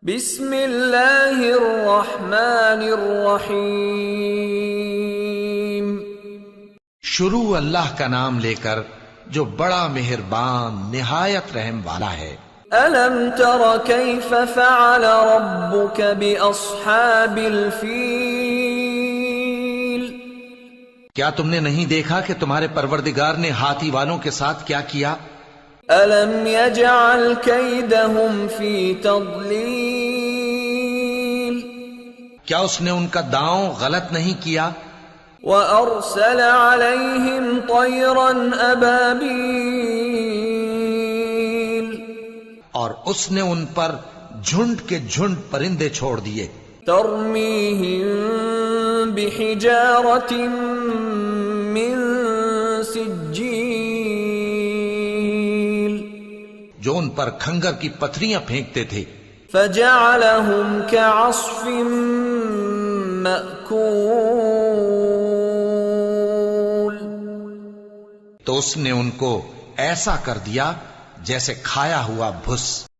بسم اللہ الرحمن الرحیم۔ شروع اللہ کا نام لے کر جو بڑا مہربان نہایت رحم والا ہے۔ الم تر کیف فعل ربک باصحاب الفیل؟ کیا تم نے نہیں دیکھا کہ تمہارے پروردگار نے ہاتھی والوں کے ساتھ کیا کیا؟ الم یجعل کیدہم فی تضلیل؟ کیا اس نے ان کا داؤں غلط نہیں کیا؟ وَأَرْسَلَ عَلَيْهِمْ طَيْرًا أَبَابِيلَ، اور اس نے ان پر جھنڈ کے جھنڈ پرندے چھوڑ دیے۔ تَرْمِيهِمْ بِحِجَارَةٍ مِّن سِجِّيلٍ، جو ان پر کھنگر کی پتھریاں پھینکتے تھے۔ فَجَعَلَهُمْ كَعَصْفٍ مَّأْكُولٍ، تو اس نے ان کو ایسا کر دیا جیسے کھایا ہوا بھس۔